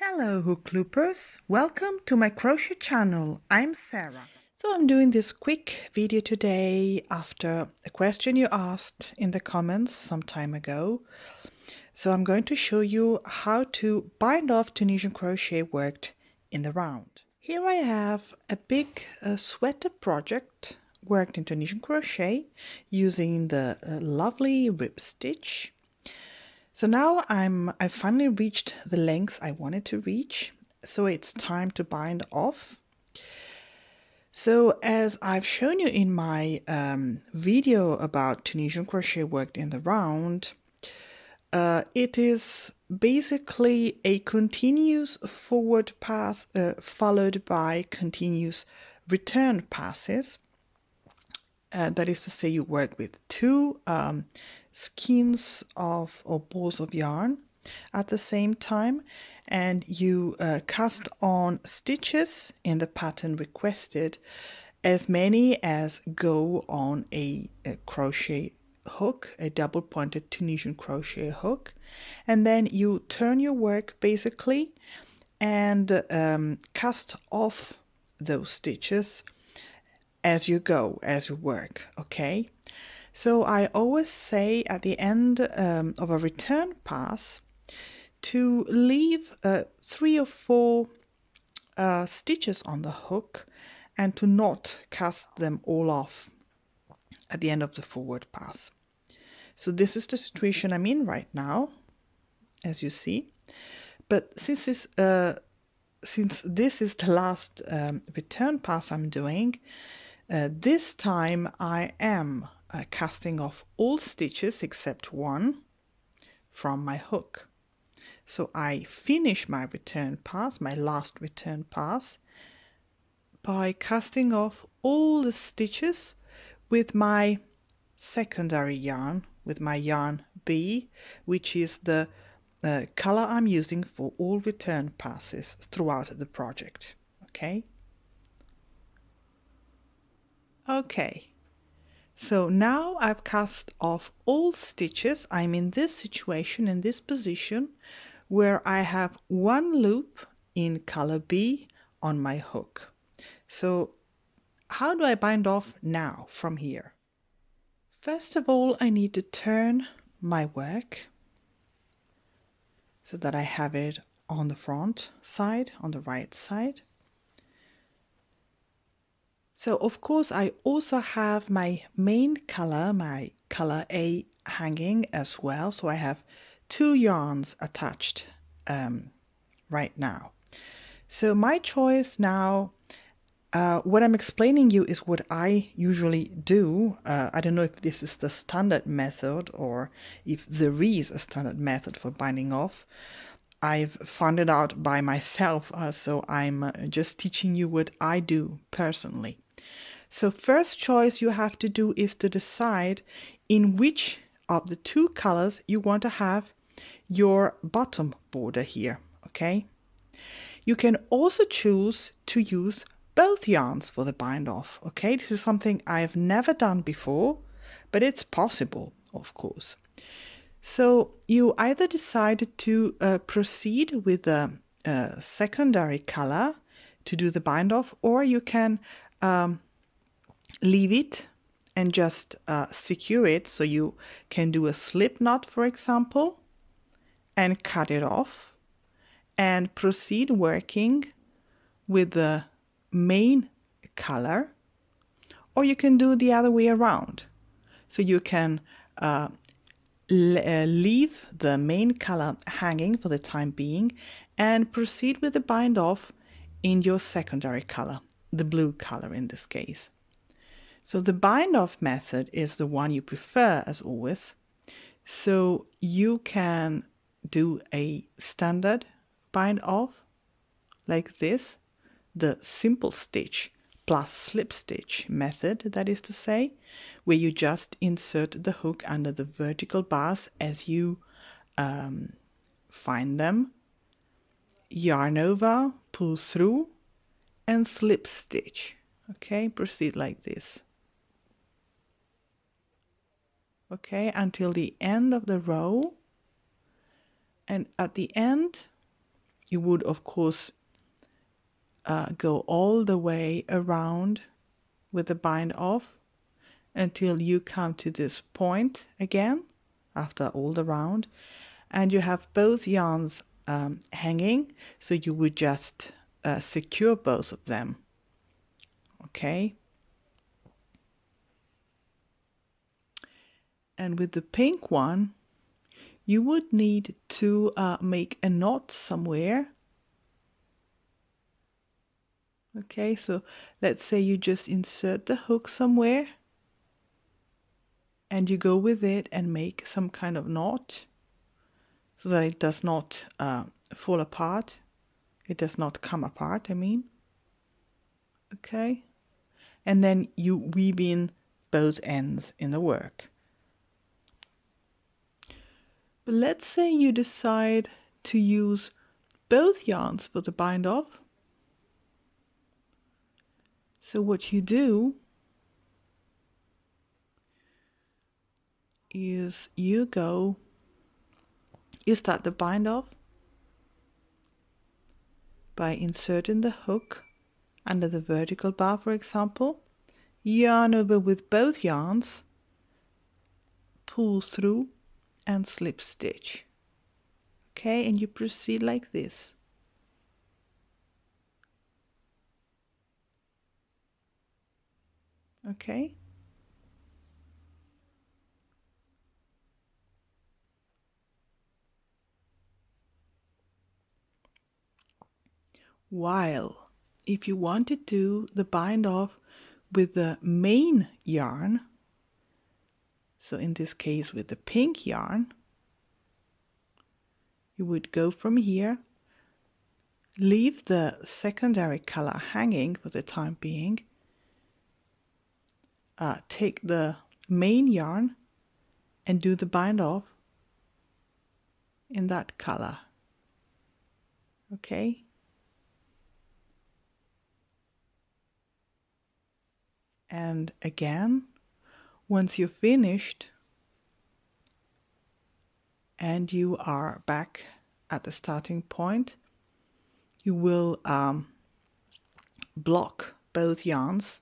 Hello Hookloopers, welcome to my crochet channel. I'm Sarah. So I'm doing this quick video today after a question you asked in the comments some time ago. So I'm going to show you how to bind off Tunisian crochet worked in the round. Here I have a big sweater project worked in Tunisian crochet using the lovely rib stitch. So now I finally reached the length I wanted to reach, so it's time to bind off. So as I've shown you in my video about Tunisian crochet worked in the round, it is basically a continuous forward pass followed by continuous return passes. That is to say, you work with two skeins of or balls of yarn at the same time, and you cast on stitches in the pattern requested, as many as go on a crochet hook, a double pointed Tunisian crochet hook, and then you turn your work basically and cast off those stitches as you go, as you work, okay? So I always say at the end of a return pass to leave 3 or 4 stitches on the hook and to not cast them all off at the end of the forward pass. So this is the situation I'm in right now, as you see. But since this is the last return pass I'm doing, this time I am casting off all stitches except one from my hook. So I finish my return pass, my last return pass, by casting off all the stitches with my secondary yarn, with my yarn B, which is the color I'm using for all return passes throughout the project. Okay, so now I've cast off all stitches. I'm in this situation, in this position, where I have one loop in color B on my hook. So how do I bind off now from here? First of all, I need to turn my work so that I have it on the front side, on the right side. So of course I also have my main color, my color A, hanging as well. So I have 2 yarns attached right now. So my choice now, what I'm explaining you is what I usually do. I don't know if this is the standard method or if there is a standard method for binding off. I've found it out by myself, so I'm just teaching you what I do personally. So first choice you have to do is to decide in which of the 2 colors you want to have your bottom border here, okay? You can also choose to use both yarns for the bind off, okay? This is something I've never done before, but it's possible, of course. So you either decide to proceed with the secondary color to do the bind off, or you can leave it and just secure it, so you can do a slip knot, for example, and cut it off and proceed working with the main color, or you can do the other way around. So you can leave the main color hanging for the time being and proceed with the bind off in your secondary color, the blue color in this case. So the bind off method is the one you prefer, as always. So you can do a standard bind off like this, the simple stitch plus slip stitch method, that is to say, where you just insert the hook under the vertical bars as you find them, yarn over, pull through, and slip stitch. Okay, proceed like this. Okay, until the end of the row, and at the end you would of course go all the way around with the bind off until you come to this point again after all the round, and you have both yarns hanging, so you would just secure both of them. Okay, and with the pink one you would need to make a knot somewhere. Okay, so let's say you just insert the hook somewhere and you go with it and make some kind of knot so that it does not fall apart. It does not come apart, I mean. Okay, and then you weave in both ends in the work. But let's say you decide to use both yarns for the bind off. So what you do is you start the bind off by inserting the hook under the vertical bar, for example, yarn over with both yarns, pull through and slip stitch. Okay, and you proceed like this. Okay, while if you want to do the bind off with the main yarn, so in this case with the pink yarn, you would go from here, leave the secondary color hanging for the time being, take the main yarn and do the bind off in that color. Okay, and again, once you're finished and you are back at the starting point, you will block both yarns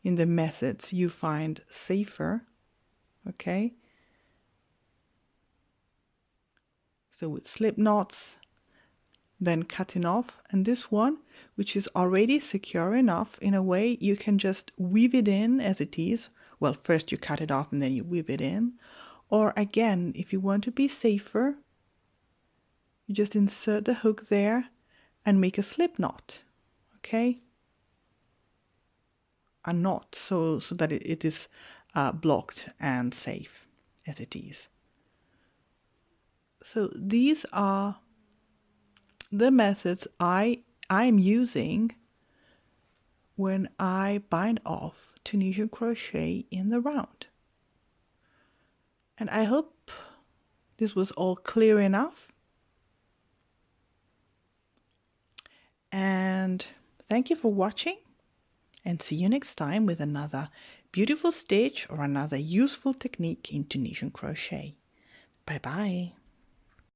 in the methods you find safer. Okay, so with slip knots, then cutting off, and this one, which is already secure enough, in a way you can just weave it in as it is. Well, first you cut it off and then you weave it in, or again, if you want to be safer, you just insert the hook there and make a slip knot. Okay, a knot so that it is blocked and safe as it is. So these are the methods I'm using when I bind off Tunisian crochet in the round. And I hope this was all clear enough. And thank you for watching, and see you next time with another beautiful stitch or another useful technique in Tunisian crochet. Bye bye.